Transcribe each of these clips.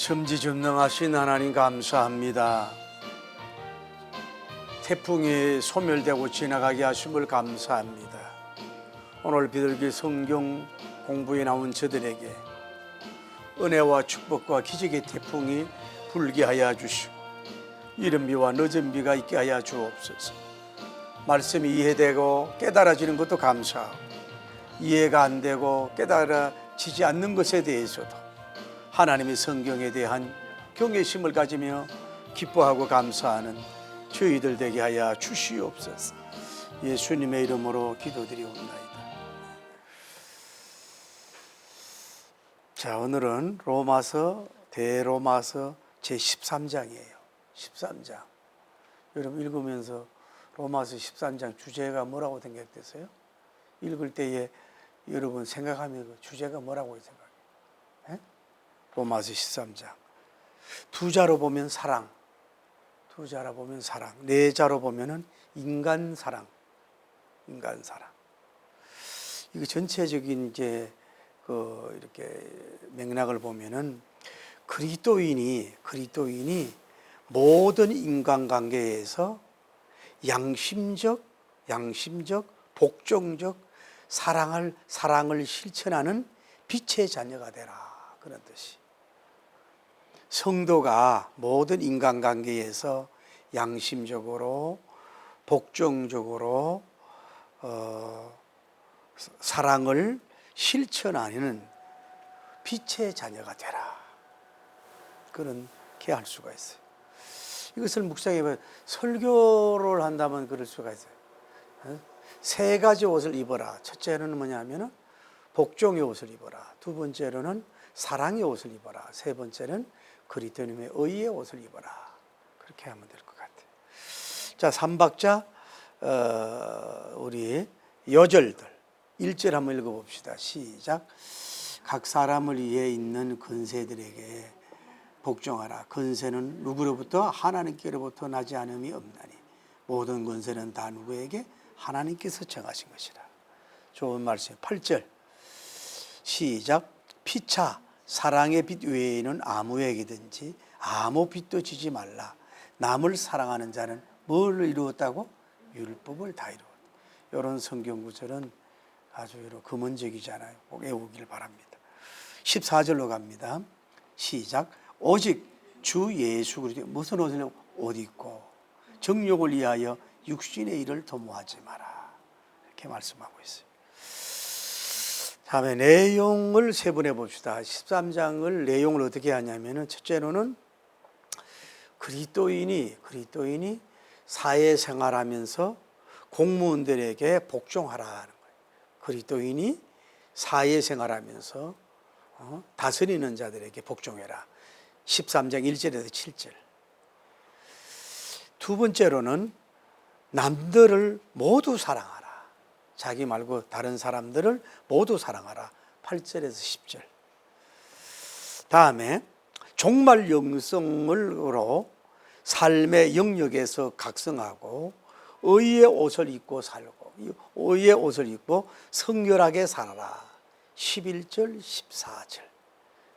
천지전능하신 하나님 감사합니다. 태풍이 소멸되고 지나가게 하심을 감사합니다. 오늘 비둘기 성경 공부에 나온 저들에게 은혜와 축복과 기적의 태풍이 불게 하여 주시고 이른 비와 늦은 비가 있게 하여 주옵소서. 말씀이 이해되고 깨달아지는 것도 감사하고 이해가 안 되고 깨달아지지 않는 것에 대해서도 하나님의 성경에 대한 경외심을 가지며 기뻐하고 감사하는 저희들 되게 하여 주시옵소서. 예수님의 이름으로 기도드리옵나이다. 자, 오늘은 대로마서 제13장이에요. 13장. 여러분 읽으면서 로마서 13장 주제가 뭐라고 생각되세요? 읽을 때에 여러분 생각하면 그 주제가 뭐라고 생각해요? 로마서 13장. 두 자로 보면 사랑, 두 자로 보면 사랑, 네 자로 보면은 인간 사랑. 이거 전체적인 이제 이렇게 맥락을 보면은 그리스도인이 모든 인간관계에서 양심적, 복종적 사랑을 실천하는 빛의 자녀가 되라, 그런 뜻이. 성도가 모든 인간관계에서 양심적으로 복종적으로 사랑을 실천하는 빛의 자녀가 되라, 그렇게 할 수가 있어요. 이것을 묵상해보면 설교를 한다면 그럴 수가 있어요. 세 가지 옷을 입어라. 첫째로는 뭐냐면은 복종의 옷을 입어라. 두 번째로는 사랑의 옷을 입어라. 세 번째는 그리스도님의 의의 옷을 입어라. 그렇게 하면 될 것 같아요. 자, 3박자 우리 여절들 1절 한번 읽어봅시다. 시작. 각 사람을 위해 있는 권세들에게 복종하라. 권세는 누구로부터? 하나님께로부터 나지 않음이 없나니 모든 권세는 다 누구에게? 하나님께서 정하신 것이라. 좋은 말씀이에요. 8절 시작. 피차 사랑의 빛 외에는 아무에게든지 아무 빛도 지지 말라. 남을 사랑하는 자는 뭘 이루었다고? 율법을 다 이루었다. 이런 성경 구절은 아주 근원적이잖아요. 꼭 외우길 바랍니다. 14절로 갑니다. 시작. 오직 주 예수 그리스도 무슨 옷 입고 정욕을 위하여 육신의 일을 도모하지 마라, 이렇게 말씀하고 있어요. 다음에 내용을 세분해 봅시다. 13장을 내용을 어떻게 하냐면은 첫째로는 그리스도인이 사회생활하면서 공무원들에게 복종하라는 거예요. 그리스도인이 사회생활하면서 다스리는 자들에게 복종해라. 13장 1절에서 7절. 두 번째로는 남들을 모두 사랑하라. 자기 말고 다른 사람들을 모두 사랑하라. 8절에서 10절. 다음에 종말 영성으로 삶의 영역에서 각성하고 의의 옷을 입고 살고 의의 옷을 입고 성결하게 살아라. 11절 14절.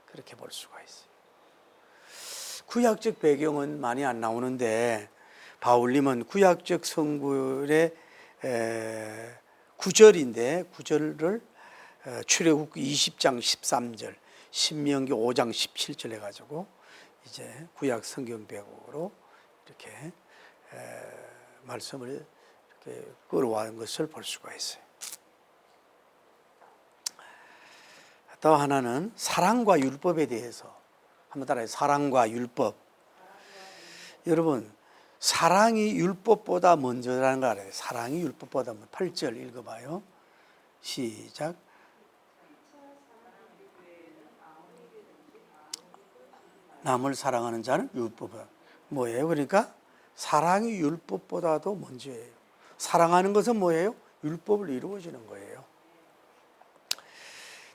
그렇게 볼 수가 있어요. 구약적 배경은 많이 안 나오는데 바울님은 구약적 성구의 구절인데 구절을 출애굽기 20장 13절, 신명기 5장 17절 해가지고 이제 구약 성경 배경으로 이렇게 말씀을 이렇게 끌어와는 것을 볼 수가 있어요. 또 하나는 사랑과 율법에 대해서 한번 따라해요. 사랑과 율법. 여러분, 사랑이 율법보다 먼저라는 거 알아요. 사랑이 율법보다 먼저. 8절 읽어봐요. 시작. 남을 사랑하는 자는 율법보다. 뭐예요? 그러니까 사랑이 율법보다도 먼저예요. 사랑하는 것은 뭐예요? 율법을 이루어지는 거예요.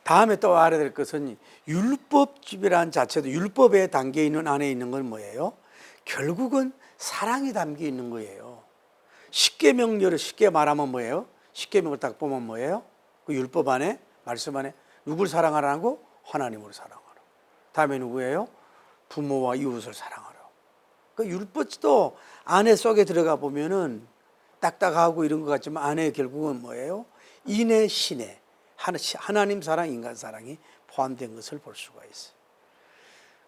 다음에 또 알아야 될 것은 율법집이라는 자체도 율법에 담겨 있는 안에 있는 건 뭐예요? 결국은 사랑이 담겨 있는 거예요. 십계명률을 쉽게 말하면 뭐예요? 십계명을 딱 보면 뭐예요? 그 율법 안에, 말씀 안에 누굴 사랑하라고? 하나님을 사랑하라. 다음에 누구예요? 부모와 이웃을 사랑하라. 그 율법도 안에 속에 들어가 보면은 딱딱하고 이런 것 같지만 안에 결국은 뭐예요? 인의 신의 하나님 사랑, 인간 사랑이 포함된 것을 볼 수가 있어요.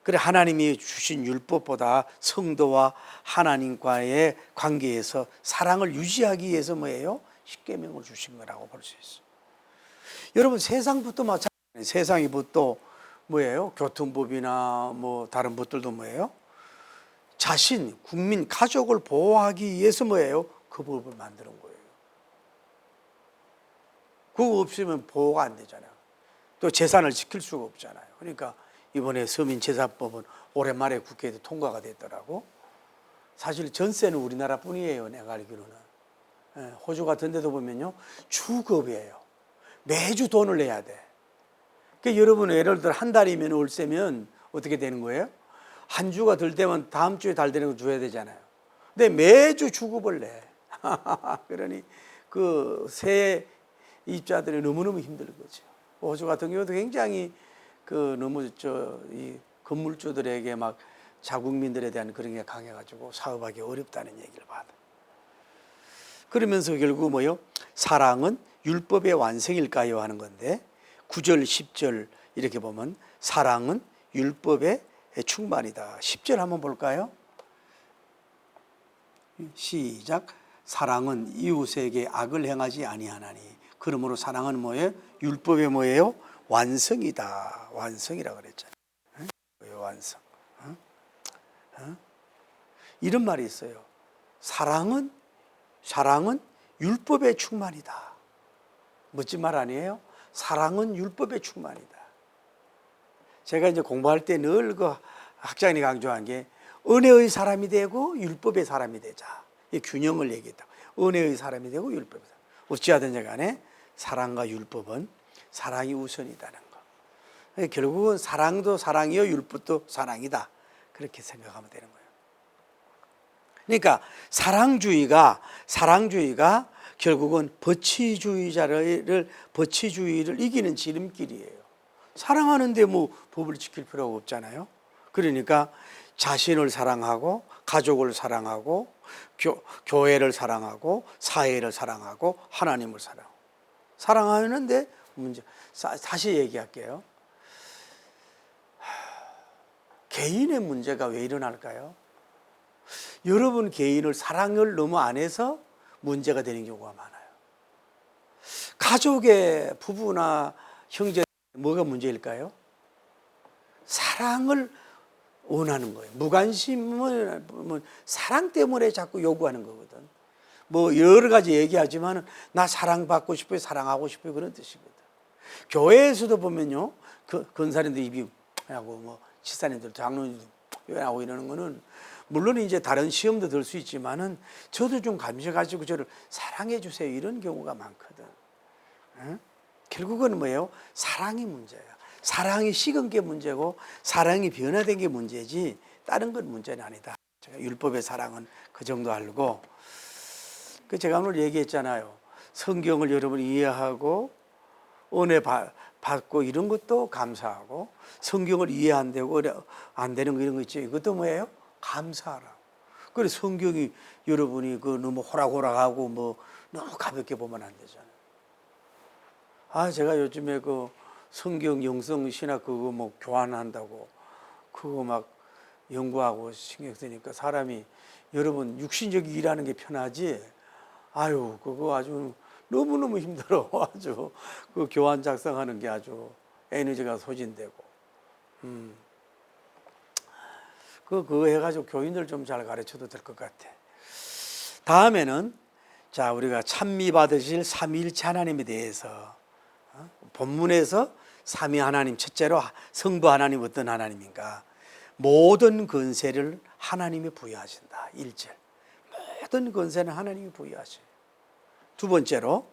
그래 하나님이 주신 율법보다 성도와 하나님과의 관계에서 사랑을 유지하기 위해서 뭐예요? 십계명을 주신 거라고 볼 수 있어요. 여러분 세상부터 마찬가지예요. 세상의 법도 뭐예요? 교통법이나 뭐 다른 법들도 뭐예요? 자신, 국민, 가족을 보호하기 위해서 뭐예요? 그 법을 만드는 거예요. 그거 없으면 보호가 안 되잖아요. 또 재산을 지킬 수가 없잖아요. 그러니까 이번에 서민재산법은 오랜만에 국회에도 통과가 됐더라고. 사실 전세는 우리나라뿐이에요. 내가 알기로는. 호주 같은 데도 보면요. 주급이에요. 매주 돈을 내야 돼. 그러니까 여러분 예를 들어 한 달이면 월세면 어떻게 되는 거예요? 한 주가 덜 되면 다음 주에 달 되는 거 줘야 되잖아요. 근데 매주 주급을 내. 그러니 그 세입자들이 너무너무 힘든 거죠. 호주 같은 경우도 굉장히 그 너무 이 건물주들에게 막 자국민들에 대한 그런 게 강해가지고 사업하기 어렵다는 얘기를 받아. 그러면서 결국 뭐요? 사랑은 율법의 완성일까요? 하는 건데 9절, 10절 이렇게 보면 사랑은 율법의 충만이다. 10절 한번 볼까요? 시작. 사랑은 이웃에게 악을 행하지 아니하나니 그러므로 사랑은 뭐예요? 율법의 뭐예요? 완성이다. 완성이라고 그랬잖아요. 완성. 이런 말이 있어요. 사랑은 율법의 충만이다. 멋진 말 아니에요? 사랑은 율법의 충만이다. 제가 이제 공부할 때 늘 그 학장이 강조한 게 은혜의 사람이 되고 율법의 사람이 되자. 이 균형을 얘기했다. 은혜의 사람이 되고 율법의 사람. 어찌하든지 간에 사랑과 율법은 사랑이 우선이다는 거. 결국은 사랑도 사랑이요 율법도 사랑이다. 그렇게 생각하면 되는 거예요. 그러니까 사랑주의가 결국은 법치주의를 이기는 지름길이에요. 사랑하는데 뭐 법을 지킬 필요가 없잖아요. 그러니까 자신을 사랑하고 가족을 사랑하고 교회를 사랑하고 사회를 사랑하고 하나님을 사랑하는데 문제. 다시 얘기할게요. 개인의 문제가 왜 일어날까요? 여러분 개인을 사랑을 너무 안 해서 문제가 되는 경우가 많아요. 가족의 부부나 형제 뭐가 문제일까요? 사랑을 원하는 거예요. 무관심은 사랑 때문에 자꾸 요구하는 거거든. 뭐 여러 가지 얘기하지만 나 사랑받고 싶어요, 사랑하고 싶어요 그런 뜻이거든. 교회에서도 보면요, 권사님들 입이 하고 뭐 집사님들, 장로님들 하고 이러는 거는 물론 이제 다른 시험도 들 수 있지만은 저도 좀 감셔가지고 저를 사랑해 주세요 이런 경우가 많거든. 결국은 뭐예요? 사랑이 문제야. 사랑이 식은 게 문제고 사랑이 변화된 게 문제지 다른 건 문제는 아니다. 제가 율법의 사랑은 그 정도 알고 제가 오늘 얘기했잖아요. 성경을 여러분 이해하고 은혜 받고 이런 것도 감사하고 성경을 이해 안 되고 안 되는 거 이런 거 있죠. 이것도 뭐예요? 감사하라. 그래 성경이 여러분이 너무 호락호락하고 뭐 너무 가볍게 보면 안 되잖아요. 제가 요즘에 성경 영성 신학 그거 뭐 교환한다고 그거 막 연구하고 신경 쓰니까 사람이 여러분 육신적 일하는 게 편하지. 그거 아주 너무너무 힘들어. 아주 그 교환 작성하는 게 아주 에너지가 소진되고. 그거 해가지고 교인들 좀 잘 가르쳐도 될 것 같아. 다음에는 자 우리가 찬미 받으실 삼위일체 하나님에 대해서 본문에서 삼위 하나님 첫째로 성부 하나님 어떤 하나님인가? 모든 권세를 하나님이 부여하신다. 1절. 모든 권세는 하나님이 부여하셔요. 두 번째로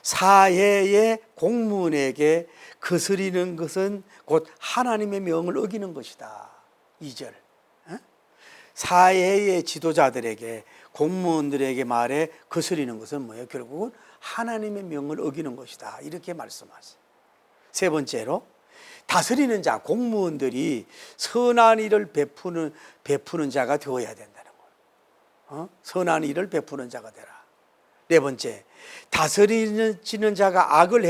사회의 공무원에게 거스리는 것은 곧 하나님의 명을 어기는 것이다. 2절. 사회의 지도자들에게 공무원들에게 말에 거스리는 것은 뭐예요? 결국은 하나님의 명을 어기는 것이다. 이렇게 말씀하세요. 세 번째로 다스리는 자, 공무원들이 선한 일을 베푸는 자가 되어야 된다는 거예요. 선한 일을 베푸는 자가 되라. 네 번째, 다스리는 자가 악을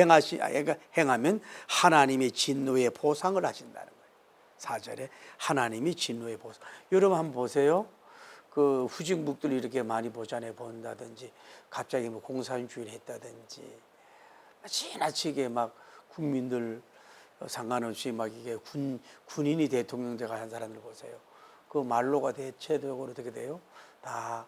행하면 하나님이 진노의 보상을 하신다는 거예요. 4절에 하나님이 진노의 보상. 여러분 한번 보세요. 그 후진국들 이렇게 많이 보잖아요. 본다든지 갑자기 뭐 공산주의를 했다든지 지나치게 막 국민들 상관없이 막 이게 군인이 대통령 돼가 한 사람들 보세요. 그 말로가 대체적으로 어떻게 돼요? 다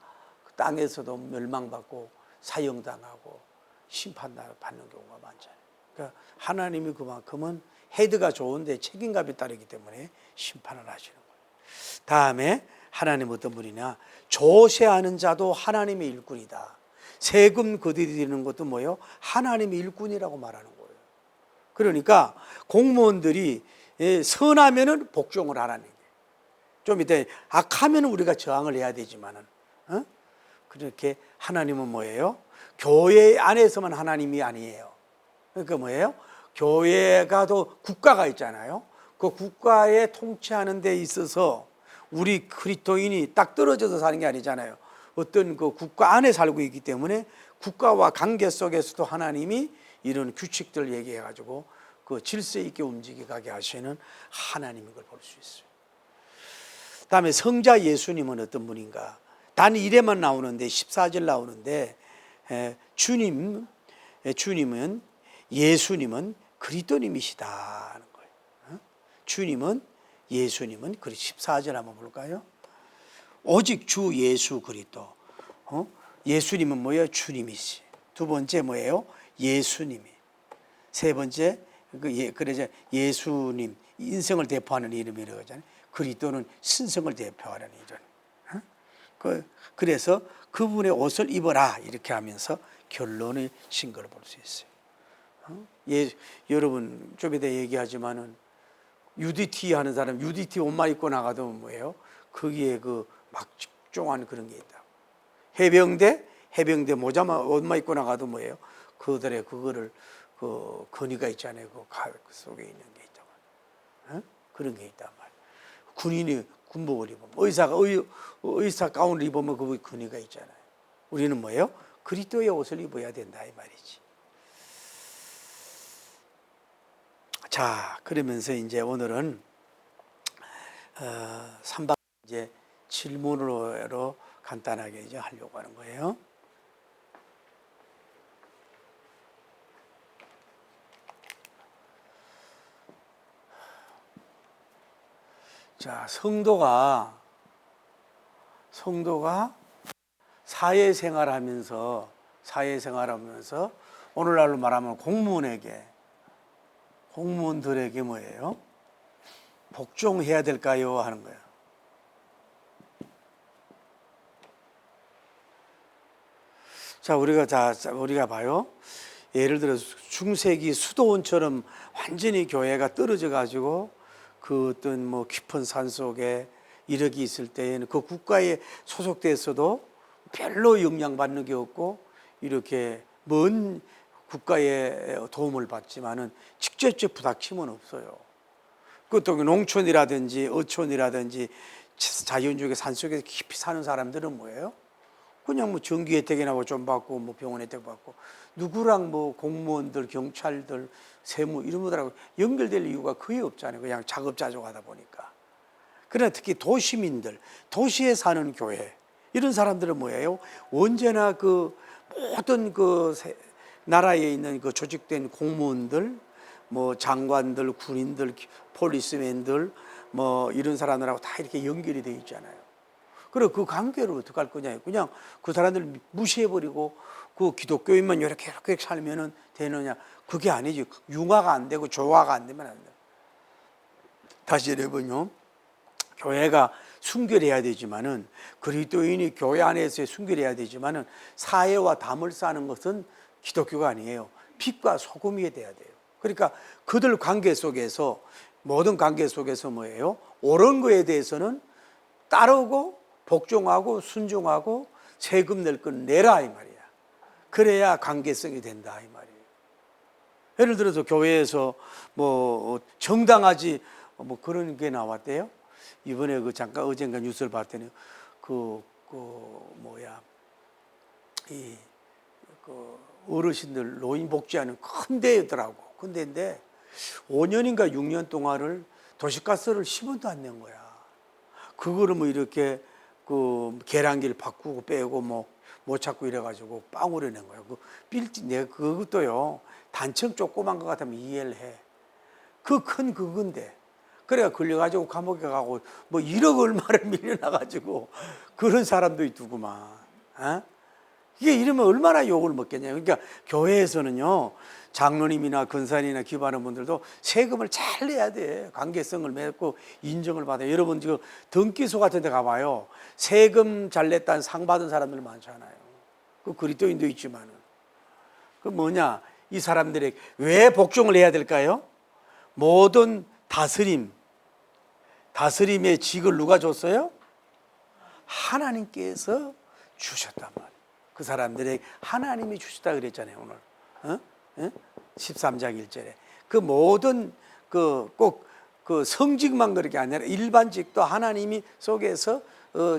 땅에서도 멸망받고 사형당하고 심판받는 경우가 많잖아요. 그러니까 하나님이 그만큼은 헤드가 좋은데 책임감이 따르기 때문에 심판을 하시는 거예요. 다음에 하나님 어떤 분이냐? 조세하는 자도 하나님의 일꾼이다. 세금 거두는 것도 뭐예요? 하나님의 일꾼이라고 말하는 거예요. 그러니까 공무원들이 선하면은 복종을 하라는 거예요. 좀 이따 악하면 우리가 저항을 해야 되지만은, 그렇게 하나님은 뭐예요? 교회 안에서만 하나님이 아니에요. 그러니까 뭐예요? 교회가 또 국가가 있잖아요. 그 국가에 통치하는 데 있어서 우리 그리스도인이 딱 떨어져서 사는 게 아니잖아요. 어떤 그 국가 안에 살고 있기 때문에 국가와 관계 속에서도 하나님이 이런 규칙들을 얘기해 가지고 그 질서 있게 움직이게 하시는 하나님인 걸 볼 수 있어요. 다음에 성자 예수님은 어떤 분인가? 단 1회만 나오는데 14절 나오는데 예수님은 그리스도님이시다 하는 거예요. 주님은 예수님은 14절 한번 볼까요? 오직 주 예수 그리스도. 예수님은 뭐예요? 주님이시. 두 번째 뭐예요? 예수님이. 세 번째 그래서 예수님 인성을 대표하는 이름이라고 하잖아요. 그리스도는 신성을 대표하는 이름. 그래서 그분의 옷을 입어라 이렇게 하면서 결론을 신 걸 볼 수 있어요. 여러분 좀 이따 얘기하지만은 UDT 하는 사람 UDT 옷만 입고 나가도 뭐예요? 거기에 그 막 직종한 그런 게 있다. 해병대 모자만 옷만 입고 나가도 뭐예요? 그들의 그거를 그 건의가 있잖아요. 그 속에 있는 게 있다고. 그런 게 있단 말이에요. 군인이 군복을 입으면 의사 가운을 입으면 그 건의가 있잖아요. 우리는 뭐예요? 그리스도의 옷을 입어야 된다 이 말이지. 자, 그러면서 이제 오늘은 3박 이제 질문으로 간단하게 이제 하려고 하는 거예요. 자, 성도가 사회생활하면서 오늘날로 말하면 공무원들에게 뭐예요? 복종해야 될까요? 하는 거예요. 자, 우리가 봐요. 예를 들어서 중세기 수도원처럼 완전히 교회가 떨어져 가지고 그 어떤 뭐 깊은 산 속에 이력이 있을 때에는 그 국가에 소속돼서도 별로 영향받는 게 없고 이렇게 먼 국가의 도움을 받지만은 직접적 부닥침은 없어요. 그것도 농촌이라든지 어촌이라든지 자연주의 산속에서 깊이 사는 사람들은 뭐예요? 그냥 뭐 전기 혜택이나 좀 받고 뭐 병원 혜택 받고 누구랑 뭐 공무원들, 경찰들, 세무 이런 분들하고 연결될 이유가 거의 없잖아요. 그냥 자급자족하다 보니까. 그러나 특히 도시민들, 도시에 사는 교회 이런 사람들은 뭐예요? 언제나 그 모든 그 나라에 있는 그 조직된 공무원들, 뭐 장관들, 군인들, 폴리스맨들 뭐 이런 사람들하고 다 이렇게 연결이 돼 있잖아요. 그리고 그 관계를 어떻게 할 거냐? 그냥 그 사람들 무시해버리고 그 기독교인만 이렇게 살면은 되느냐? 그게 아니지. 융화가 안 되고 조화가 안 되면 안 돼. 다시 여러분요. 교회가 순결해야 되지만은 그리스도인이 교회 안에서 순결해야 되지만은 사회와 담을 쌓는 것은 기독교가 아니에요. 빛과 소금이 돼야 돼요. 그러니까 그들 관계 속에서 모든 관계 속에서 뭐예요? 옳은 거에 대해서는 따르고 복종하고 순종하고 세금 낼 건 내라 이 말이야. 그래야 관계성이 된다 이 말이에요. 예를 들어서 교회에서 뭐 정당하지 뭐 그런 게 나왔대요. 이번에 그 잠깐 어젠가 뉴스를 봤더니 뭐야 그 어르신들 노인 복지하는 큰 데더라고. 큰 데인데 5년인가 6년 동안을 도시가스를 10원도 안 낸 거야. 그거를 뭐 이렇게 그 계량기를 바꾸고 빼고 뭐 못 찾고 이래가지고 빵으로 낸 거야. 그 빌딩 내가 그것도요 단층 조그만 거 같으면 이해를 해. 그 큰 그건데 그래가 걸려가지고 감옥에 가고 뭐 1억 얼마를 밀려나가지고 그런 사람도 있더구만. 어? 이게 이러면 얼마나 욕을 먹겠냐. 그러니까 교회에서는요 장로님이나 권사님이나 기부하는 분들도 세금을 잘 내야 돼. 관계성을 맺고 인정을 받아요. 여러분 지금 등기소 같은 데 가봐요. 세금 잘 냈다는 상 받은 사람들 많잖아요. 그 그리스도인도 있지만은 그 뭐냐, 이 사람들에게 왜 복종을 해야 될까요? 모든 다스림의 직을 누가 줬어요? 하나님께서 주셨단 말이에요. 그 사람들에게 하나님이 주셨다 그랬잖아요 오늘. 13장 1절에 그 모든 꼭 그 성직만 그런 게 아니라 일반직도 하나님이 속에서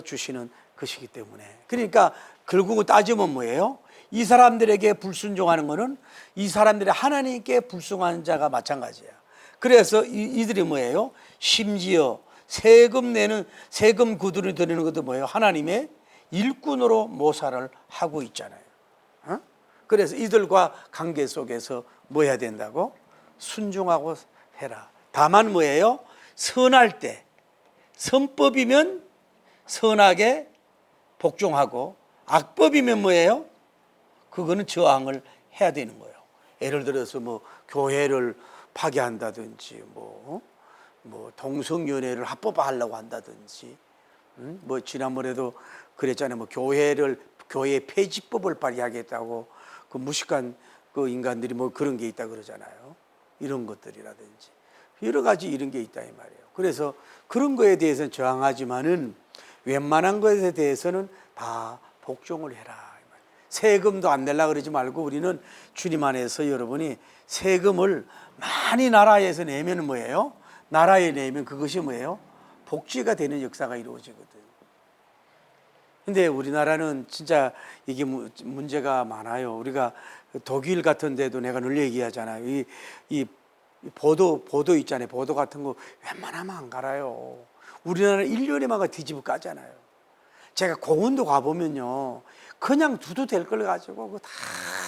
주시는 것이기 때문에, 그러니까 결국은 따지면 뭐예요? 이 사람들에게 불순종하는 것은 이 사람들이 하나님께 불순종하는 자가 마찬가지야. 그래서 이들이 뭐예요? 심지어 세금 구두를 드리는 것도 뭐예요? 하나님의 일꾼으로 모사를 하고 있잖아요. 그래서 이들과 관계 속에서 뭐 해야 된다고? 순종하고 해라. 다만 뭐예요? 선할 때, 선법이면 선하게 복종하고 악법이면 뭐예요? 그거는 저항을 해야 되는 거예요. 예를 들어서 뭐 교회를 파괴한다든지 뭐 동성연애를 합법화하려고 한다든지 뭐 지난번에도 그랬잖아요. 뭐 교회 폐지법을 발의하겠다고 그 무식한 그 인간들이 뭐 그런 게 있다 그러잖아요. 이런 것들이라든지 여러 가지 이런 게 있다 이 말이에요. 그래서 그런 거에 대해서는 저항하지만은 웬만한 것에 대해서는 다 복종을 해라. 세금도 안 내려고 그러지 말고 우리는 주님 안에서 여러분이 세금을 많이 나라에서 내면 뭐예요? 나라에 내면 그것이 뭐예요? 복지가 되는 역사가 이루어지거든. 근데 우리나라는 진짜 이게 문제가 많아요. 우리가 독일 같은 데도 내가 늘 얘기하잖아요. 이 보도 있잖아요. 보도 같은 거 웬만하면 안 갈아요. 우리나라는 1년에만 뒤집어 까잖아요. 제가 공원도 가보면요. 그냥 두도 될 걸 가지고 그거 다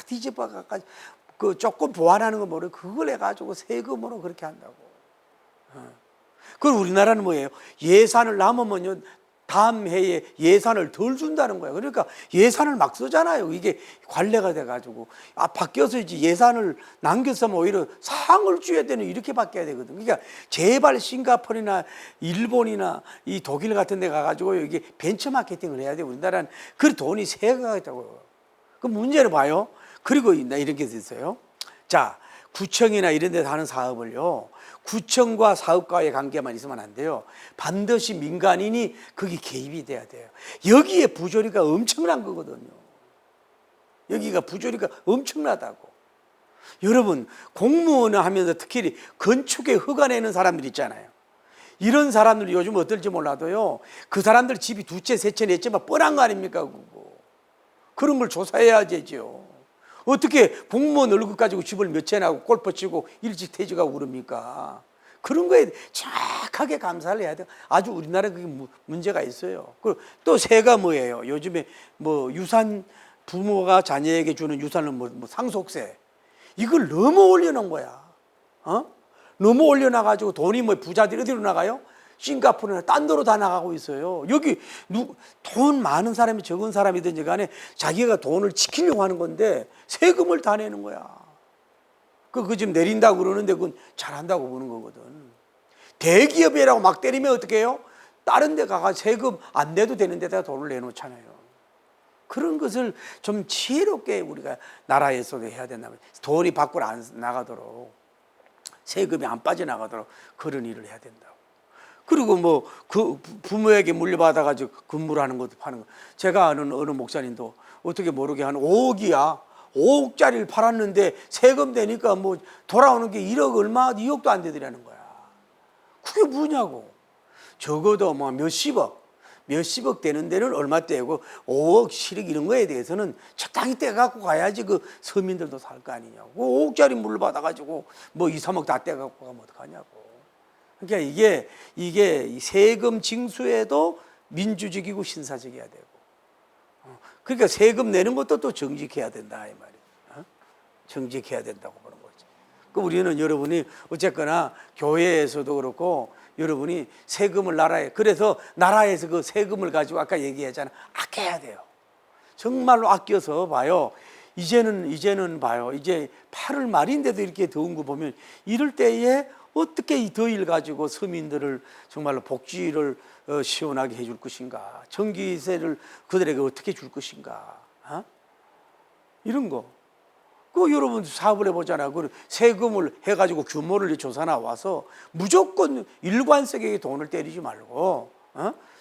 뒤집어 가지고 그 조금 보완하는 거 모르고 그걸 해가지고 세금으로 그렇게 한다고. 그리고 우리나라는 뭐예요? 예산을 남으면요. 다음 해에 예산을 덜 준다는 거예요. 그러니까 예산을 막 쓰잖아요. 이게 관례가 돼가지고 바뀌어서 이제 예산을 남겼으면 오히려 상을 줘야 되는 이렇게 바뀌어야 되거든. 그러니까 제발 싱가포르나 일본이나 이 독일 같은 데 가가지고 여기 벤처마케팅을 해야 돼. 우리나라는 그 돈이 새가 있다고요. 그 문제를 봐요. 그리고 이런 게 있어요. 자, 구청이나 이런 데서 하는 사업을요. 구청과 사업가의 관계만 있으면 안 돼요. 반드시 민간인이 거기 개입이 돼야 돼요. 여기에 부조리가 엄청난 거거든요. 여기가 부조리가 엄청나다고. 여러분, 공무원을 하면서 특히 건축에 허가 내는 사람들 있잖아요. 이런 사람들이 요즘 어떨지 몰라도요. 그 사람들 집이 두 채, 세 채, 네 채만 뻔한 거 아닙니까? 그거. 그런 걸 조사해야 되죠. 어떻게 공무원 월급 가지고 집을 몇 채나 하고 골프 치고 일찍 퇴직하고 그럽니까? 그런 거에 정확하게 감사를 해야 돼요. 아주 우리나라에 그게 문제가 있어요. 그리고 또 새가 뭐예요? 요즘에 뭐 유산, 부모가 자녀에게 주는 유산은 뭐 상속세. 이걸 너무 올려놓은 거야. 너무 올려놔가지고 돈이 뭐 부자들이 어디로 나가요? 싱가포르나 딴 데로 다 나가고 있어요. 여기 돈 많은 사람이 적은 사람이든지 간에 자기가 돈을 지키려고 하는 건데 세금을 다 내는 거야. 그거 지금 내린다고 그러는데 그건 잘한다고 보는 거거든. 대기업이라고 막 때리면 어떻게 해요? 다른 데 가가 세금 안 내도 되는 데다가 돈을 내놓잖아요. 그런 것을 좀 지혜롭게 우리가 나라에서도 해야 된다면 돈이 밖으로 안 나가도록, 세금이 안 빠져나가도록 그런 일을 해야 된다고. 그리고 뭐 그 부모에게 물려받아가지고 근무를 하는 것도 파는 거. 제가 아는 어느 목사님도 어떻게 모르게 한 5억이야. 5억짜리를 팔았는데 세금 되니까 뭐 돌아오는 게 1억 얼마, 2억도 안 되더라는 거야. 그게 뭐냐고. 적어도 뭐 몇십억 되는 데는 얼마 떼고 5억, 7억 이런 거에 대해서는 적당히 떼갖고 가야지 그 서민들도 살 거 아니냐고. 5억짜리 물 받아가지고 뭐 2, 3억 다 떼갖고 가면 어떡하냐고. 그러니까 이게 세금 징수에도 민주적이고 신사적이어야 되고. 그러니까 세금 내는 것도 또 정직해야 된다 이 말이에요. 정직해야 된다고 보는 거죠. 그 우리는 여러분이 어쨌거나 교회에서도 그렇고 여러분이 세금을 그래서 나라에서 그 세금을 가지고 아까 얘기했잖아. 아껴야 돼요. 정말로 아껴서 봐요. 이제는 봐요. 이제 8월 말인데도 이렇게 더운 거 보면 이럴 때에 어떻게 이 더위를 가지고 서민들을 정말로 복지를 시원하게 해줄 것인가. 전기세를 그들에게 어떻게 줄 것인가. 이런 거. 그 여러분 사업을 해보잖아요. 그 세금을 해가지고 규모를 조사 나와서 무조건 일관성에게 돈을 때리지 말고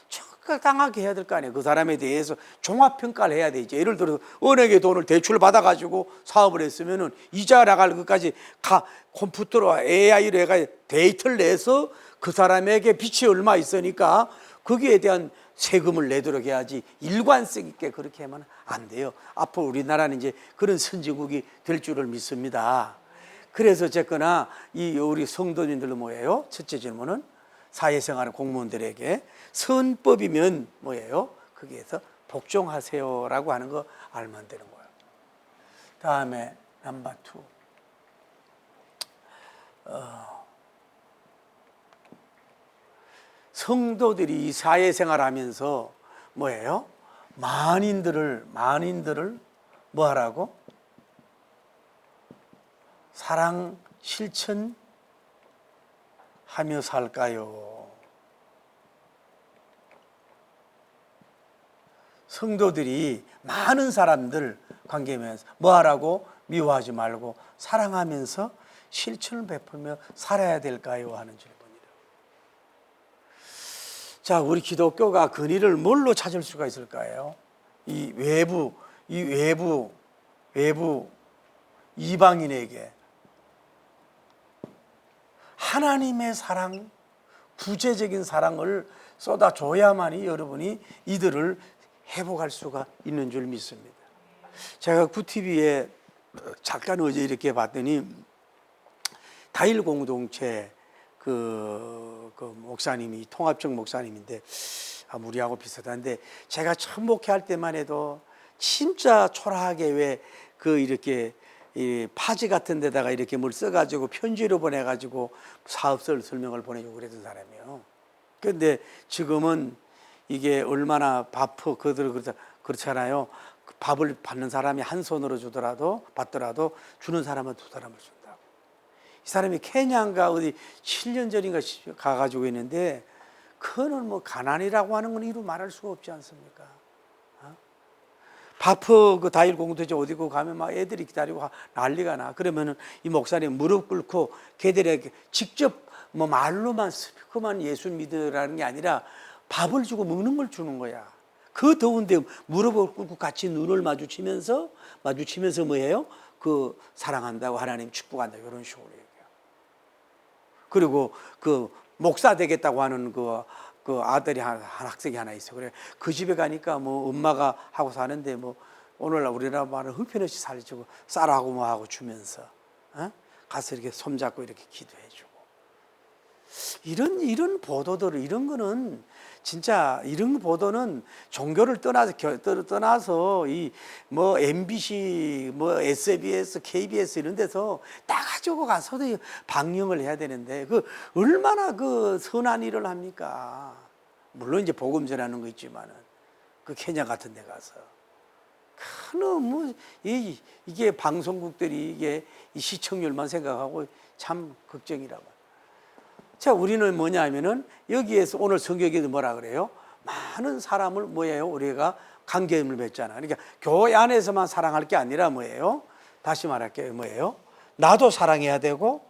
적당하게 해야 될 거 아니에요. 그 사람에 대해서 종합평가를 해야 되죠. 예를 들어서 은행에 돈을 대출 받아가지고 사업을 했으면은 이자 나갈 것까지 컴퓨터로 AI로 해가 데이터를 내서 그 사람에게 빚이 얼마 있으니까 거기에 대한 세금을 내도록 해야지 일관성 있게 그렇게 하면 안 돼요. 앞으로 우리나라는 이제 그런 선진국이 될 줄을 믿습니다. 그래서 어쨌거나 우리 성도님들은 뭐예요? 첫째 질문은 사회생활 공무원들에게 선법이면 뭐예요? 거기에서 복종하세요라고 하는 거 알면 되는 거예요. 다음에 넘버 2. 성도들이 이 사회생활 하면서 뭐예요? 만인들을 뭐 하라고? 사랑 실천하며 살까요? 성도들이 많은 사람들 관계면서 뭐 하라고? 미워하지 말고 사랑하면서 실천을 베풀며 살아야 될까요? 하는 질문이래요. 자, 우리 기독교가 근위를 뭘로 찾을 수가 있을까요? 이 외부 이방인에게 하나님의 사랑, 구체적인 사랑을 쏟아줘야만이 여러분이 이들을 회복할 수가 있는 줄 믿습니다. 제가 구TV에 잠깐 어제 이렇게 봤더니 다일 공동체 그 목사님이 통합적 목사님인데 우리하고 비슷한데 제가 처음 목회할 때만 해도 진짜 초라하게 왜 이렇게 이 파지 같은 데다가 이렇게 뭘 써가지고 편지로 보내가지고 사업설 설명을 보내주고 그랬던 사람이에요. 그런데 지금은 이게 얼마나 그렇잖아요. 밥을 받는 사람이 한 손으로 받더라도 주는 사람은 두 사람을 준다고. 이 사람이 케냐인가 어디 7년 전인가 가가지고 있는데 그거는 뭐 가난이라고 하는 건 이루 말할 수가 없지 않습니까? 바프 그 다일 공동체 어디고 가면 막 애들이 기다리고 난리가 나. 그러면은 이 목사님 무릎 꿇고 걔들에게 직접 뭐 말로만 스피커만 예수 믿으라는 게 아니라 밥을 주고 먹는 걸 주는 거야. 그 더운데 무릎을 꿇고 같이 눈을 마주치면서 뭐예요? 그 사랑한다고 하나님 축복한다 이런 식으로 얘기해요. 그리고 그 목사 되겠다고 하는 그 아들이 한 학생이 하나 있어. 그래 그 집에 가니까 뭐 엄마가 하고 사는데 뭐 오늘날 우리나라 말은 형편없이 살려주고 쌀하고 뭐 하고 주면서 가서 이렇게 손잡고 이렇게 기도해주고 이런 보도들을 이런 거는 진짜 이런 보도는 종교를 떠나서 이 뭐 MBC 뭐 SBS KBS 이런 데서 따가지고 가서도 방영을 해야 되는데 그 얼마나 그 선한 일을 합니까? 물론 이제 복음 전하는 거 있지만은 그 케냐 같은 데 가서 뭐 이게 방송국들이 이게 이 시청률만 생각하고 참 걱정이라고. 자, 우리는 뭐냐 하면은 여기에서 오늘 성경에도 뭐라 그래요? 많은 사람을 뭐예요? 우리가 관계를 맺잖아. 그러니까 교회 안에서만 사랑할 게 아니라 뭐예요? 다시 말할게요. 뭐예요? 나도 사랑해야 되고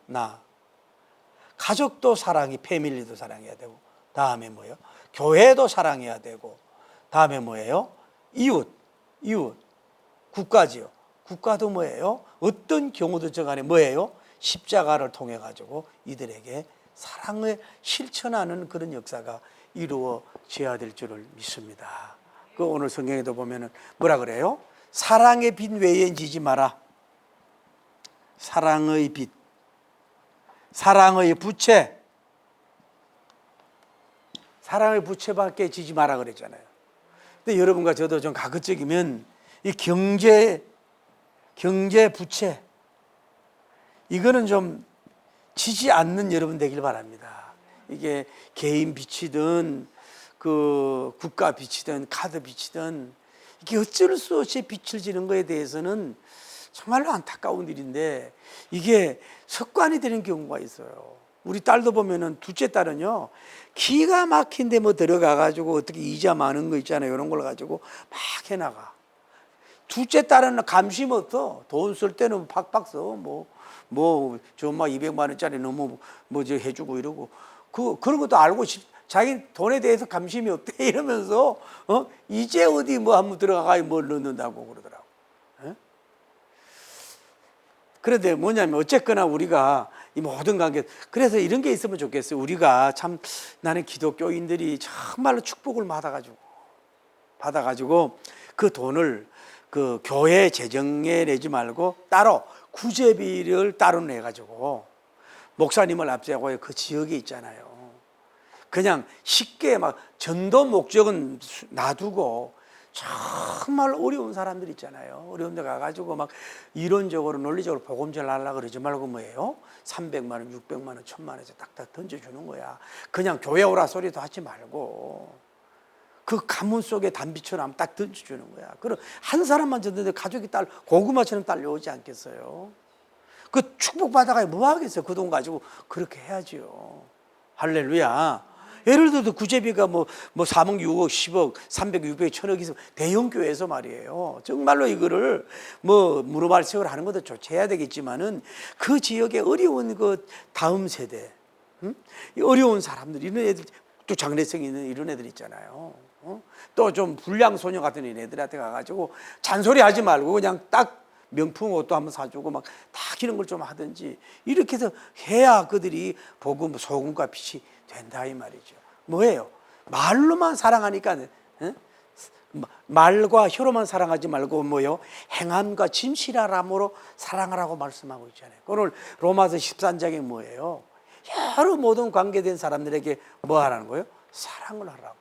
가족도 패밀리도 사랑해야 되고 다음에 뭐예요? 교회도 사랑해야 되고 다음에 뭐예요? 이웃 국가지요. 국가도 뭐예요? 어떤 경우도 저간에 뭐예요? 십자가를 통해 가지고 이들에게 사랑을 실천하는 그런 역사가 이루어져야 될 줄을 믿습니다. 그 오늘 성경에도 보면은 뭐라 그래요? 사랑의 빛 외에 지지 마라. 사랑의 빛, 사랑의 부채, 사랑의 부채밖에 지지 마라 그랬잖아요. 근데 여러분과 저도 좀 가급적이면 이 경제 부채 이거는 좀 지지 않는 여러분 되길 바랍니다. 이게 개인 빚이든 그 국가 빚이든 카드 빚이든 이게 어쩔 수 없이 빚을 지는 거에 대해서는 정말로 안타까운 일인데 이게 습관이 되는 경우가 있어요. 우리 딸도 보면은 둘째 딸은요 기가 막힌데 뭐 들어가 가지고 어떻게 이자 많은 거 있잖아요. 이런 걸 가지고 막 해나가. 둘째 딸은 감심 없어. 돈 쓸 때는 팍팍 써. 저 막 200만 원짜리 너무 저 해주고 이러고 그런 것도 알고 자기 돈에 대해서 감심이 없대 이러면서 이제 어디 뭐 한번 들어가가 뭘 넣는다고 그러더라고. 그런데 뭐냐면 어쨌거나 우리가 이 모든 관계 그래서 이런 게 있으면 좋겠어요. 우리가 참 나는 기독교인들이 정말로 축복을 받아가지고 그 돈을 그 교회 재정에 내지 말고 따로 구제비를 따로 내가지고 목사님을 앞세우고 그 지역에 있잖아요. 그냥 쉽게 막 전도 목적은 놔두고 정말 어려운 사람들 있잖아요. 어려운 데 가가지고 막 이론적으로 논리적으로 복음전을 하려고 그러지 말고 뭐예요? 300만 원, 600만 원, 1000만 원에서 딱딱 던져주는 거야. 그냥 교회 오라 소리도 하지 말고 그 가문 속에 단비처럼 딱 던져주는 거야. 그럼 한 사람만 줬는데 가족이 고구마처럼 딸려오지 않겠어요? 그 축복받아가 뭐 하겠어요? 그 돈 가지고 그렇게 해야지요. 할렐루야. 예를 들어서 구제비가 뭐 3억, 6억, 10억, 300, 600, 1000억 있으면 대형 교회에서 말이에요. 정말로 이거를 뭐 무릎알색을 하는 것도 좋지 해야 되겠지만은 그 지역에 어려운 그 다음 세대, 어려운 사람들 이런 애들 또 장래성 있는 이런 애들 있잖아요. 또 좀 불량 소녀 같은 애들한테 가가지고 잔소리하지 말고 그냥 딱 명품 옷도 한번 사주고 막 다 이런 걸 좀 하든지 이렇게 해서 해야 그들이 복음 소금과 빛이 된다 이 말이죠. 뭐예요? 말로만 사랑하니까 말과 혀로만 사랑하지 말고 뭐요? 행함과 진실함으로 사랑하라고 말씀하고 있잖아요. 오늘 로마서 13장에 뭐예요? 여러 모든 관계된 사람들에게 뭐 하라는 거예요? 사랑을 하라고.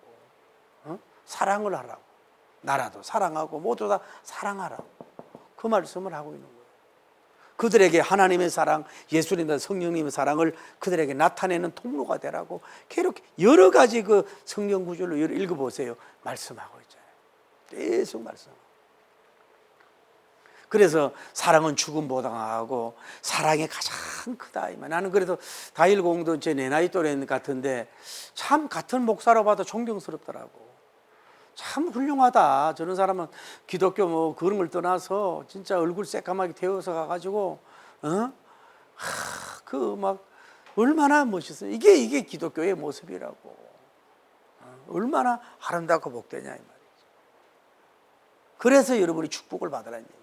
사랑을 하라고. 나라도 사랑하고 모두 다 사랑하라고. 그 말씀을 하고 있는 거예요. 그들에게 하나님의 사랑, 예수님과 성령님의 사랑을 그들에게 나타내는 통로가 되라고 이렇게 여러 가지 그 성경 구절로 읽어보세요. 말씀하고 있잖아요. 계속 말씀하고. 그래서 사랑은 죽음보다 강하고 사랑이 가장 크다. 나는 그래도 다일공도 내 나이 또래 같은데 참 같은 목사로 봐도 존경스럽더라고. 참 훌륭하다. 저런 사람은 기독교 뭐 그런 걸 떠나서 진짜 얼굴 새까맣게 태워서 가가지고 그 막 얼마나 멋있어요. 이게 기독교의 모습이라고. 얼마나 아름답고 복되냐 이 말이죠. 그래서 여러분이 축복을 받으라는 얘기예요.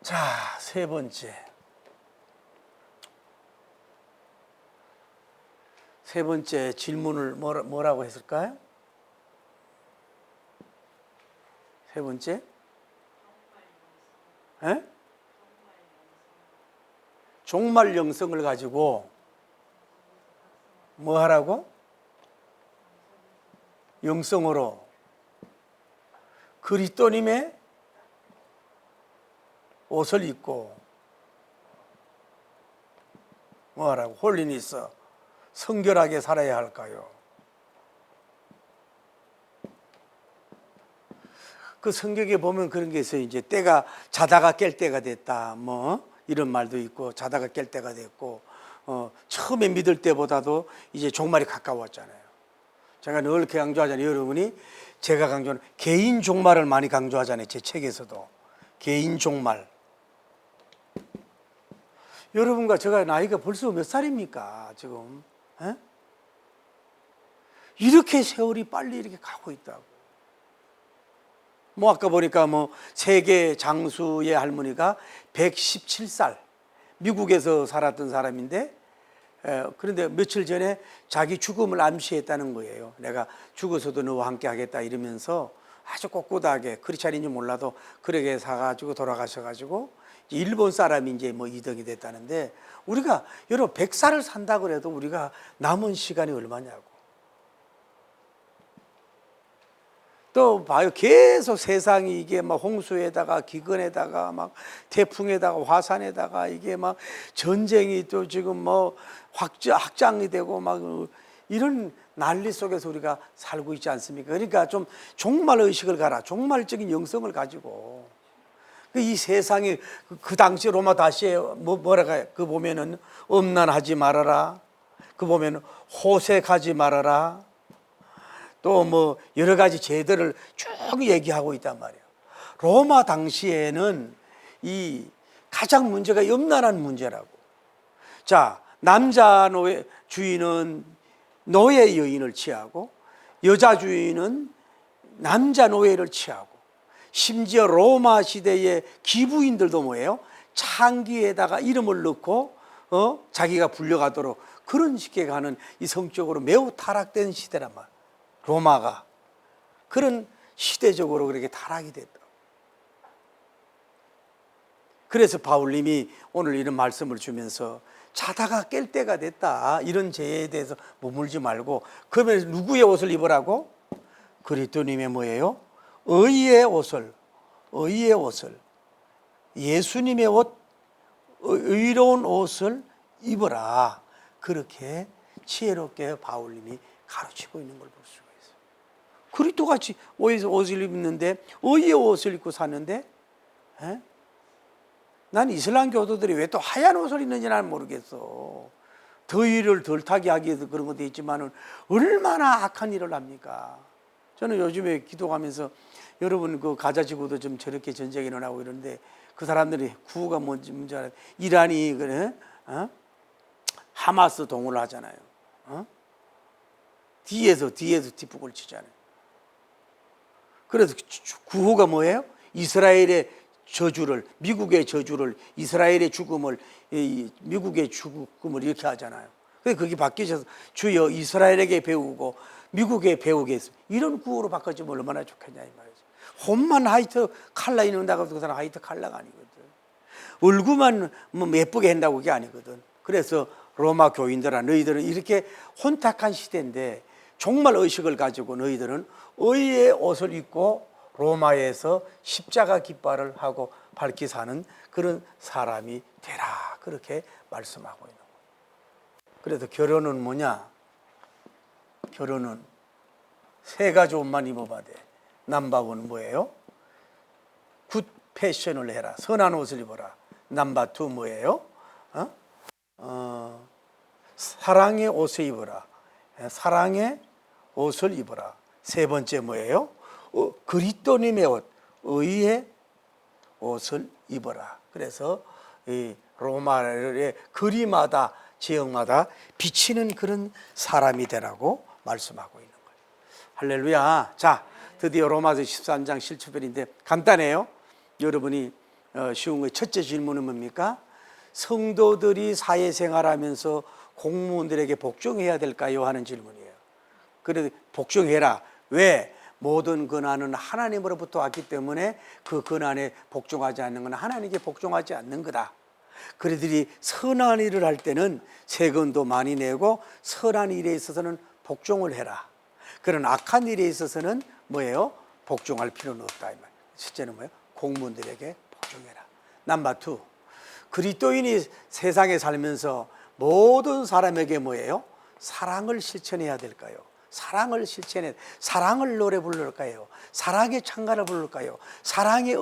자, 세 번째 질문을 뭐라고 했을까요? 세 번째? 종말 영성을 가지고 뭐 하라고? 영성으로 그리스도님의 옷을 입고 뭐 하라고? 홀리니서 성결하게 살아야 할까요? 그 성경에 보면 그런 게 있어요. 이제 때가 자다가 깰 때가 됐다. 뭐 이런 말도 있고 자다가 깰 때가 됐고 처음에 믿을 때보다도 이제 종말이 가까웠잖아요. 제가 늘 강조하잖아요. 여러분이 제가 강조하는 개인 종말을 많이 강조하잖아요. 제 책에서도 개인 종말. 여러분과 제가 나이가 벌써 몇 살입니까? 지금 이렇게 세월이 빨리 이렇게 가고 있다고. 뭐 아까 보니까 뭐 세계 장수의 할머니가 117살 미국에서 살았던 사람인데, 그런데 며칠 전에 자기 죽음을 암시했다는 거예요. 내가 죽어서도 너와 함께 하겠다 이러면서 아주 꼿꼿하게, 크리스찬인지 몰라도 그렇게 사가지고 돌아가셔가지고 일본 사람이 이제 뭐 이덕이 됐다는데, 우리가 여러분 100살을 산다 그래도 우리가 남은 시간이 얼마냐고. 또 봐요. 계속 세상이 이게 막 홍수에다가 기근에다가 막 태풍에다가 화산에다가 이게 막 전쟁이 또 지금 뭐 확장이 되고 막 이런 난리 속에서 우리가 살고 있지 않습니까? 그러니까 좀 종말 의식을 가라. 종말적인 영성을 가지고 이 세상이 그 당시 로마 다시에 뭐라가 그 보면은 음란하지 말아라. 그 보면은 호색하지 말아라. 또 뭐 여러 가지 제도를 쭉 얘기하고 있단 말이에요. 로마 당시에는 이 가장 문제가 음란한 문제라고. 자, 남자 노예 주인은 노예 여인을 취하고, 여자 주인은 남자 노예를 취하고, 심지어 로마 시대의 기부인들도 뭐예요? 창기에다가 이름을 넣고 자기가 불려가도록 그런 식의 가는 이 성적으로 매우 타락된 시대란 말이에요. 로마가 그런 시대적으로 그렇게 타락이 됐다. 그래서 바울님이 오늘 이런 말씀을 주면서 자다가 깰 때가 됐다, 이런 죄에 대해서 머물지 말고, 그러면 누구의 옷을 입으라고? 그리스도님의 뭐예요? 의의 옷을, 의의 옷을, 예수님의 옷, 의로운 옷을 입어라. 그렇게 지혜롭게 바울님이 가르치고 있는 걸 볼 수가 있어요. 그리스도같이 옷을 입는데, 의의 옷을 입고 사는데, 난 이슬람 교도들이 왜 또 하얀 옷을 입는지 난 모르겠어. 더위를 덜 타게 하기 위해서 그런 것도 있지만은 얼마나 악한 일을 합니까? 저는 요즘에 기도하면서 여러분 그 가자 지구도 좀 저렇게 전쟁이 일어나고 이러는데, 그 사람들이 구호가 뭔지 알아요? 이란이 그래? 하마스 동원을 하잖아요. 뒤에서 뒷북을 치잖아요. 그래서 구호가 뭐예요? 이스라엘의 저주를, 미국의 저주를, 이스라엘의 죽음을, 미국의 죽음을 이렇게 하잖아요. 그래서 거기 바뀌셔서 주여 이스라엘에게 배우고 미국에 배우겠습니다, 이런 구호로 바꿔주면 얼마나 좋겠냐 이 말이죠. hom만 화이트 칼라 입는다고 해서 그 사람 화이트 칼라가 아니거든. 얼굴만 뭐 예쁘게 한다고 그게 아니거든. 그래서 로마 교인들아, 너희들은 이렇게 혼탁한 시대인데 종말 의식을 가지고 너희들은 의의 옷을 입고 로마에서 십자가 깃발을 하고 밝히 사는 그런 사람이 되라, 그렇게 말씀하고 있는 거예요. 그래서 결혼은 뭐냐? 결혼은 세 가지 옷만 입어봐야 돼. 넘버원 뭐예요? 굿 패션을 해라. 선한 옷을 입어라. 넘버 투 뭐예요? 사랑의 옷을 입어라. 사랑의 옷을 입어라. 세 번째 뭐예요? 그리스도님의 옷, 의의 옷을 입어라. 그래서 이 로마의 거리마다 지역마다 비치는 그런 사람이 되라고 말씀하고 있는 거예요. 할렐루야. 자, 드디어 로마서 13장 실추별인데 간단해요. 여러분이 쉬운 거예요. 첫째 질문은 뭡니까? 성도들이 사회생활하면서 공무원들에게 복종해야 될까요? 하는 질문이에요. 그래도 복종해라. 왜? 모든 권한은 하나님으로부터 왔기 때문에 그 권한에 복종하지 않는 건 하나님께 복종하지 않는 거다. 그들이 선한 일을 할 때는 세금도 많이 내고 선한 일에 있어서는 복종을 해라. 그런 악한 일에 있어서는 뭐예요? 복종할 필요는 없다 이 말. 실제는 뭐예요? 공무원들에게 복종해라. 넘버 투, 그리스도인이 세상에 살면서 모든 사람에게 뭐예요? 사랑을 실천해야 될까요? 사랑을 실천해, 사랑을 노래 부를까요? 사랑의 찬가를 부를까요? 사랑의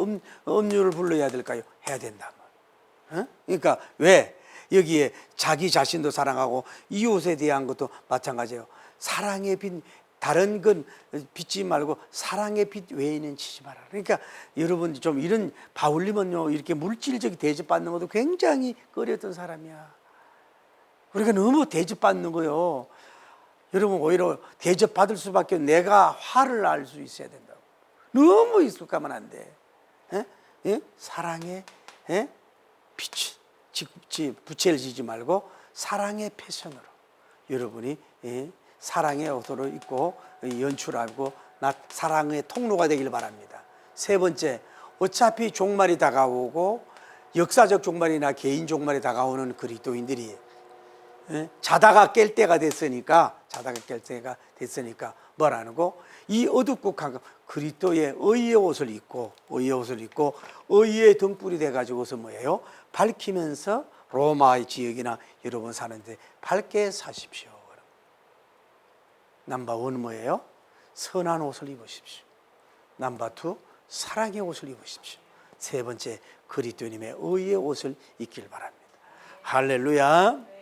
음료를 불러야 될까요? 해야 된다. 그러니까 왜? 여기에 자기 자신도 사랑하고 이웃에 대한 것도 마찬가지예요. 사랑의 빛, 다른 건 빚지 말고 사랑의 빛 외에는 치지 마라. 그러니까 여러분 좀 이런 바울님은요, 이렇게 물질적 대접받는 것도 굉장히 꺼렸던 사람이야. 우리가 너무 대접받는 거요. 여러분 오히려 대접받을 수밖에, 내가 화를 날 수 있어야 된다고. 너무 익숙하면 안 돼. 사랑의 빛, 부채를 지지 말고 사랑의 패션으로 여러분이 사랑의 옷으로 입고 연출하고 사랑의 통로가 되길 바랍니다. 세 번째, 어차피 종말이 다가오고 역사적 종말이나 개인 종말이 다가오는 그리스도인들이 자다가 깰 때가 됐으니까 뭐라는 거? 이 어둡고 캄캄 그리스도의 의의 옷을 입고 의의 등불이 돼가지고서 뭐예요? 밝히면서 로마의 지역이나 여러분 사는데 밝게 사십시오. 넘버 원 뭐예요? 선한 옷을 입으십시오. 넘버 투 사랑의 옷을 입으십시오. 세 번째 그리스도님의 의의 옷을 입길 바랍니다. 할렐루야.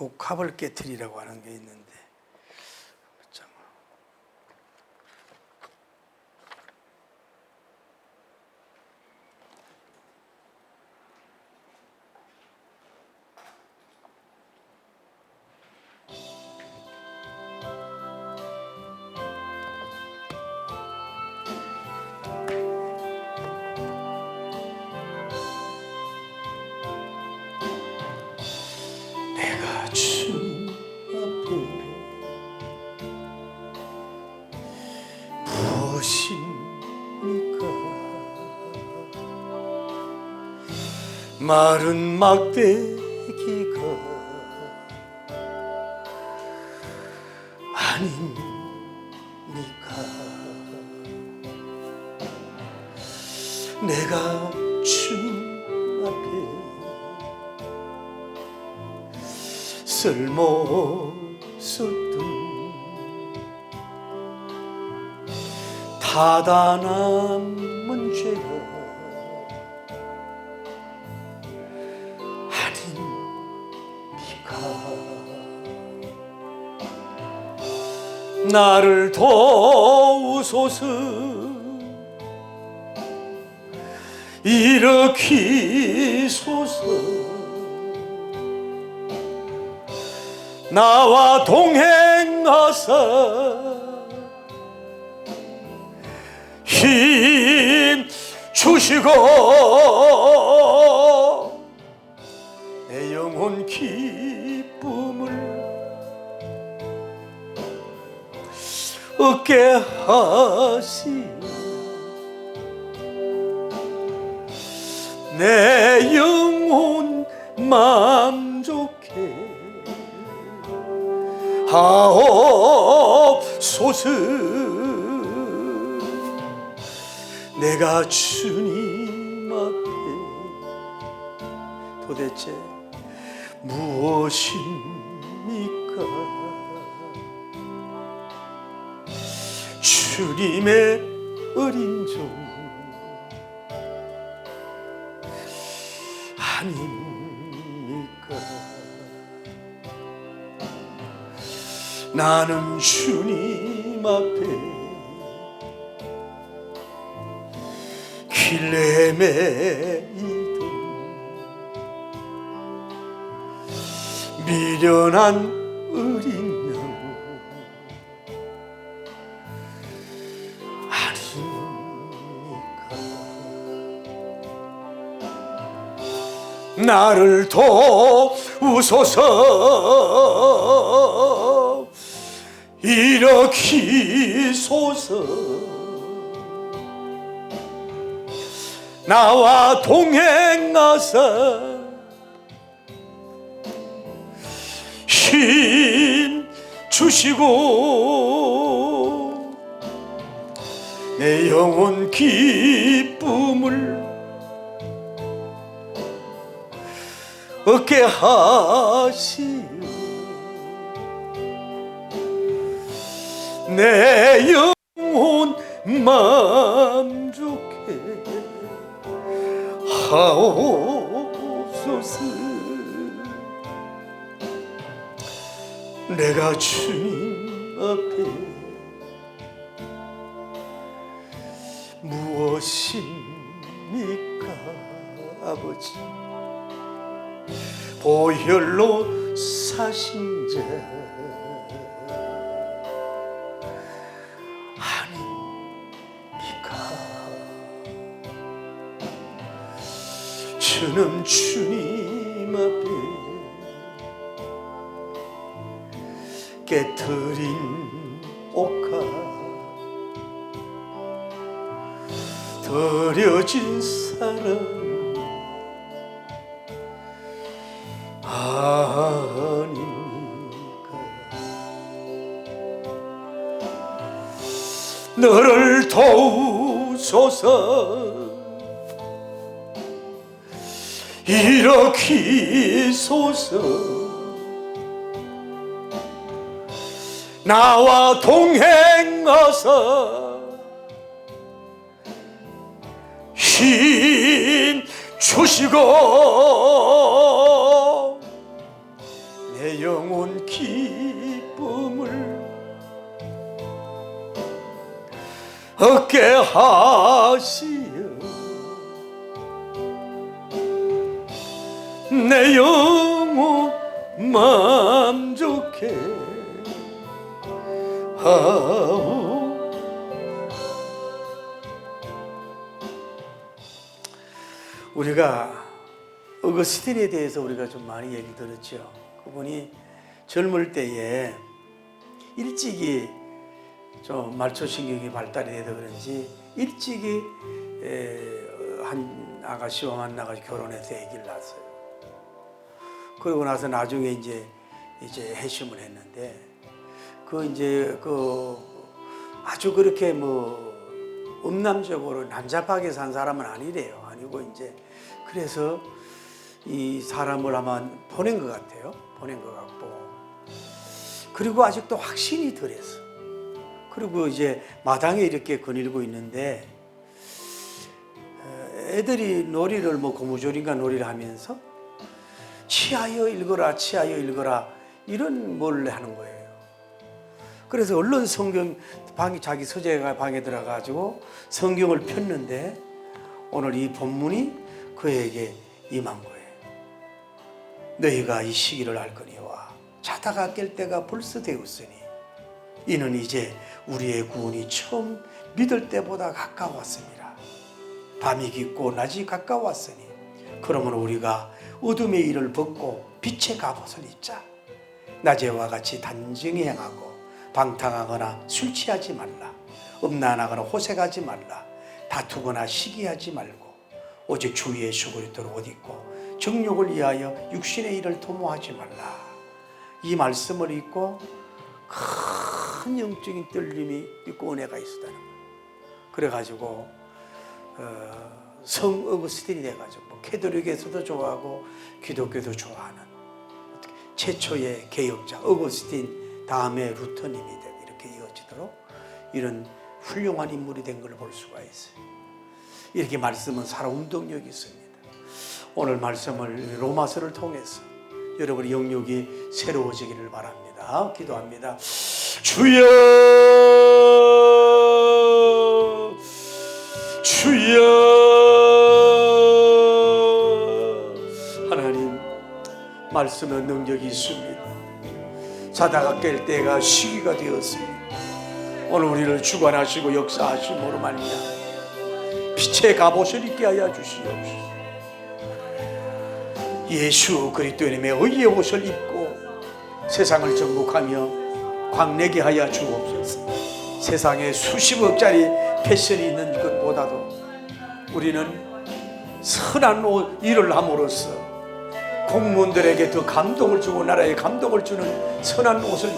복합을 깨뜨리라고 하는 게 있는데 주님 앞에 무엇입니까? 마른 막대기가 아닙니까? 내가 주님 앞에 쓸모없었던 타단한 문제가 아닙니까? 나를 도우소서 일으키소서 나와 동행하사 힘 주시고 내 영혼 기쁨을 얻게 하시오. 내 영혼 만족해 하옵소서. 내가 주님 앞에 도대체 무엇입니까? 주님의 어린 종 아닙니까? 나는 주님 앞에 길 헤매이던 미련한 어린 양 아닙니까? 나를 도우소서 일으키소서 나와 동행하사 힘 주시고 내 영혼 기쁨을 얻게 하시오. 내 영혼 만족해 하옵소서. 내가 주님 앞에 무엇입니까 아버지. 보혈로 사신 자 아닙니까. 저는 주님 앞에 깨트린 옥합 버려진 사람 아닙니까. 너를 도우소서 일으키소서 나와 동행하사 힘 주시고 내 영혼 기쁨을 얻게 하시어 내 영혼 맘 좋게 하오. 우리가 어거스틴에 대해서 우리가 좀 많이 얘기 들었죠. 그분이 젊을 때에 일찍이 좀 말초신경이 발달이 돼서 그런지 일찍이 한 아가씨와 만나가지고 결혼해서 아기를 낳았어요. 그러고 나서 나중에 이제 해심을 했는데 아주 그렇게 뭐 음남적으로 난잡하게 산 사람은 아니래요. 아니고 이제 그래서 이 사람을 아마 보낸 것 같아요. 보낸 것 같고 그리고 아직도 확신이 덜했어. 그리고 이제 마당에 이렇게 거닐고 있는데 애들이 놀이를 뭐 고무줄인가 놀이를 하면서 치하여 읽어라 치하여 읽어라 이런 뭘 하는 거예요. 그래서 얼른 성경 자기 서재가 방에 들어가지고 성경을 폈는데 오늘 이 본문이 그에게 임한 거예요. 너희가 이 시기를 알거니와 자다가 깰 때가 벌써 되었으니 이는 이제 우리의 구원이 처음 믿을 때보다 가까웠습니다. 밤이 깊고 낮이 가까웠으니 그러므로 우리가 어둠의 일을 벗고 빛의 갑옷을 입자. 낮에와 같이 단정히 행하고 방탕하거나 술 취하지 말라. 음란하거나 호색하지 말라. 다투거나 시기하지 말고 오직 주의 수고리도록 옷 입고 정욕을 위하여 육신의 일을 도모하지 말라. 이 말씀을 읽고 큰 영적인 떨림이 있고 은혜가 있었다는 거예요. 그래가지고 성 어거스틴이 돼가지고 캐톨릭에서도 좋아하고 기독교도 좋아하는 최초의 개혁자 어거스틴 다음에 루터님이 이렇게 이어지도록 이런 훌륭한 인물이 된 걸 볼 수가 있어요. 이렇게 말씀은 살아 운동력이 있습니다. 오늘 말씀을 로마서를 통해서 여러분의 영역이 새로워지기를 바랍니다. 기도합니다. 주여 주여 하나님 말씀은 능력이 있습니다. 자다가 깰 때가 시기가 되었습니다. 오늘 우리를 주관하시고 역사하심으로 말미암아 빛의 갑옷을 입게 하여 주시옵소서. 예수 그리스도님의 의의 옷을 입고 세상을 정복하며 광내게 하여 주옵소서. 세상에 수십억짜리 패션이 있는 것보다도 우리는 선한 일을 함으로써 공무원들에게 더 감동을 주고 나라에 감동을 주는 선한 옷을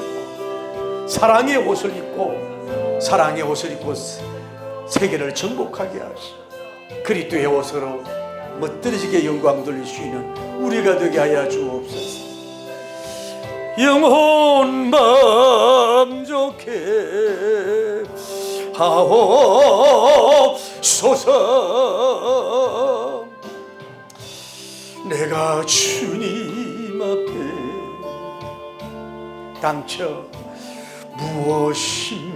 입고 사랑의 옷을 입고 세계를 정복하게 하시고 그리스도의 옷으로 멋들어지게 영광 돌릴 수 있는 우리가 되게 하여 주옵소서. 영혼 마음 좋게 하옵소서. 내가 주님 앞에 당처 무엇입니까?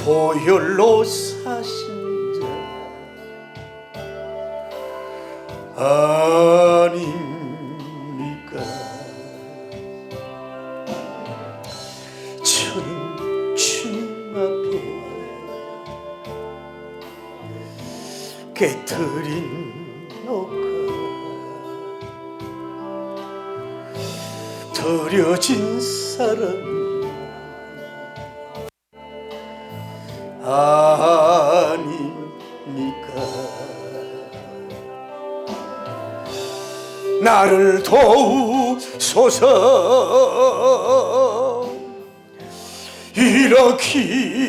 보혈로 사신 자 아닙니까? 저는 주님 앞에 깨트린 녹아 버려진 사람 아닙니까? 나를 도우소서 일으키소서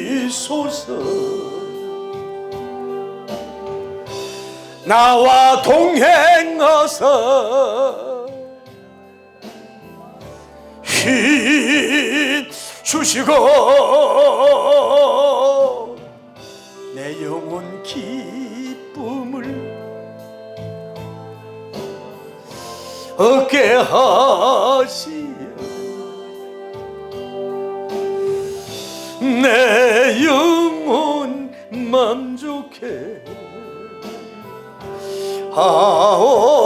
나와 동행하사 힘 주시고 내 영혼 기쁨을 얻게 하시어 내 영혼 만족해 하오